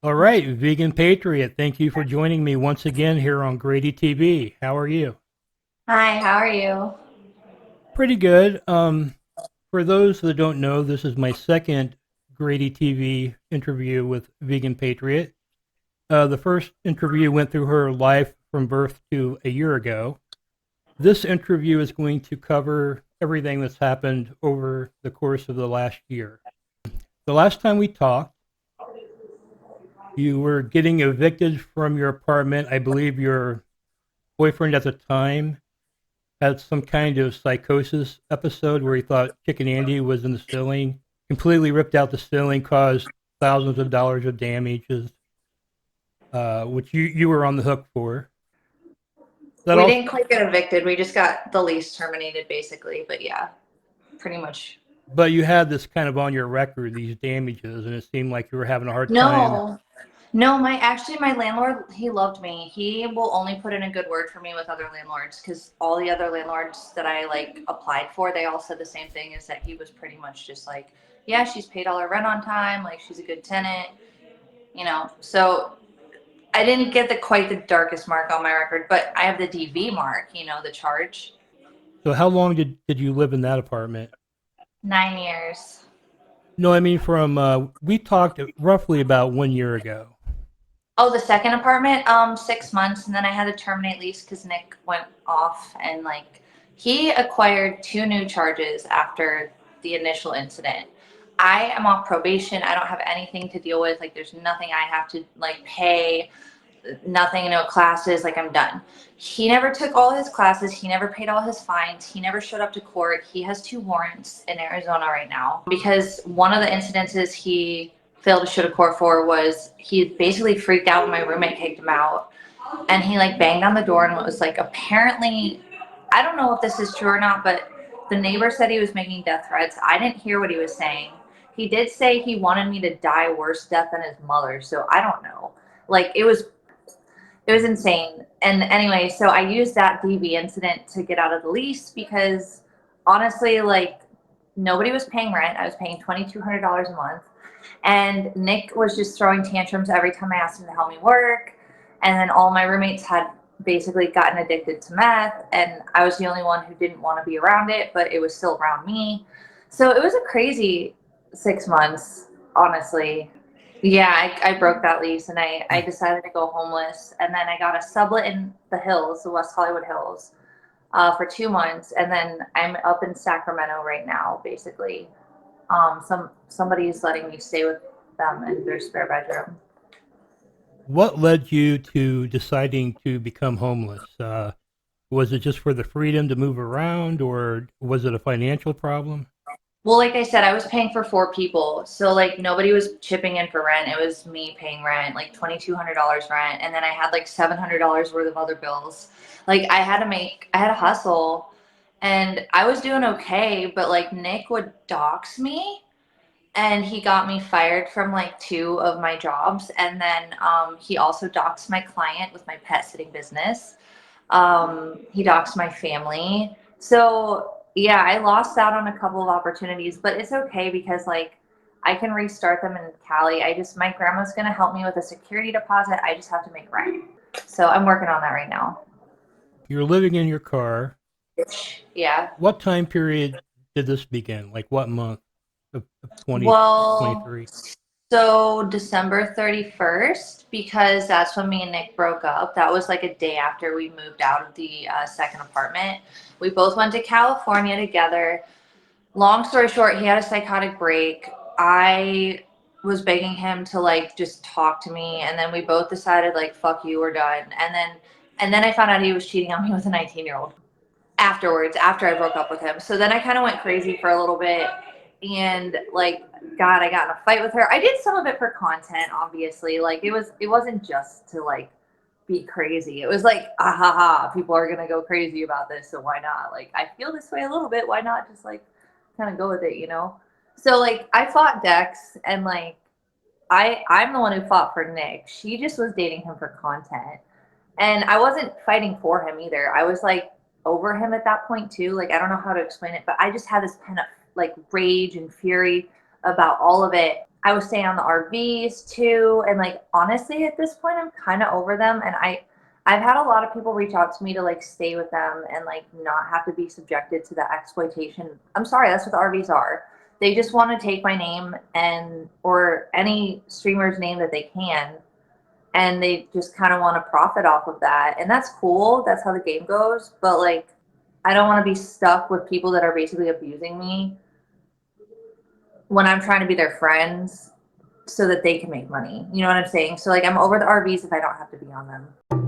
All right, Vegan Patriot, thank you for joining me once again here on Grady TV. How are you? Hi, how are you? Pretty good. For those that don't know, this is my second Grady TV interview with Vegan Patriot. The first interview went through her life from birth to a year ago. This interview is going to cover everything that's happened over the course of the last year. The last time we talked, you were getting evicted from your apartment. I believe your boyfriend at the time had some kind of psychosis episode where he thought Chicken Andy was in the ceiling, completely ripped out the ceiling, caused thousands of dollars of damages, which you were on the hook for. That We also, didn't quite get evicted. We just got the lease terminated, basically. But yeah, pretty much. but you had this kind of on your record, these damages, and it seemed like you were having a hard time. No, no, my landlord, he loved me. He will only put in a good word for me with other landlords because all the other landlords that I like applied for, they all said the same thing, is that he was pretty much just like, yeah, she's paid all her rent on time, like she's a good tenant, you know. So I didn't get the quite the darkest mark on my record, but I have the DV mark, you know, the charge. So how long did you live in that apartment? 9 years. No, I mean from we talked roughly about 1 year ago. Oh, the second apartment, 6 months, and then I had to terminate lease because Nick went off and like he acquired two new charges after the initial incident. I am off probation. I don't have anything to deal with. Like, there's nothing I have to like pay, nothing, no classes. Like, I'm done. He never took all his classes. He never paid all his fines. He never showed up to court. He has two warrants in Arizona right now because one of the incidences he failed to show to court for was he basically freaked out when my roommate kicked him out, and he like banged on the door and was like, apparently, I don't know if this is true or not, but the neighbor said he was making death threats. I didn't hear what he was saying. He did say he wanted me to die a worse death than his mother, so I don't know. Like, it was insane. And anyway, so I used that DV incident to get out of the lease because honestly, like, nobody was paying rent. I was paying $2,200 a month. And Nick was just throwing tantrums every time I asked him to help me work. And then all my roommates had basically gotten addicted to meth. And I was the only one who didn't want to be around it, but it was still around me. So it was a crazy 6 months, honestly. Yeah, I broke that lease and I decided to go homeless. And then I got a sublet in the hills, the West Hollywood Hills, for 2 months. And then I'm up in Sacramento right now, basically. Somebody's letting me stay with them in their spare bedroom. What led you to deciding to become homeless? Was it just for the freedom to move around, or was it a financial problem? Well, like I said, I was paying for four people. So like nobody was chipping in for rent. It was me paying rent, like $2,200 rent. And then I had like $700 worth of other bills. Like I had to hustle, and I was doing okay, but like Nick would dox me, and he got me fired from like two of my jobs. And then he also doxed my client with my pet sitting business. He doxed my family. So yeah, I lost out on a couple of opportunities, but it's okay because like I can restart them in Cali. My grandma's gonna help me with a security deposit. I just have to make rent. So I'm working on that right now. You're living in your car. Yeah. What time period did this begin? Like what month of Well, 2023? so December 31st, because that's when me and Nick broke up. That was like a day after we moved out of the second apartment. We both went to California together. Long story short, he had a psychotic break. I was begging him to like just talk to me, and then we both decided like fuck you, we're done. And then I found out he was cheating on me with a 19-year-old afterwards, after I broke up with him. So then I kind of went crazy for a little bit, and like, God, I got in a fight with her. I did some of it for content, obviously. Like, it wasn't just to like be crazy. It was like, ah ha ha, people are gonna go crazy about this, so why not? Like, I feel this way a little bit. Why not just like kind of go with it, you know? So like, I fought Dex, and like, I'm the one who fought for Nick. She just was dating him for content. And I wasn't fighting for him either. I was like over him at that point too. Like, I don't know how to explain it, but I just had this pent up like rage and fury about all of it. I was staying on the RVs too, and like honestly, at this point, I'm kind of over them, and I've had a lot of people reach out to me to like stay with them and like not have to be subjected to the exploitation. I'm sorry, that's what the RVs are. They just want to take my name and or any streamer's name that they can, and they just kind of want to profit off of that. And that's cool. That's how the game goes. But like, I don't want to be stuck with people that are basically abusing me when I'm trying to be their friends so that they can make money. You know what I'm saying? So like, I'm over the RVs if I don't have to be on them.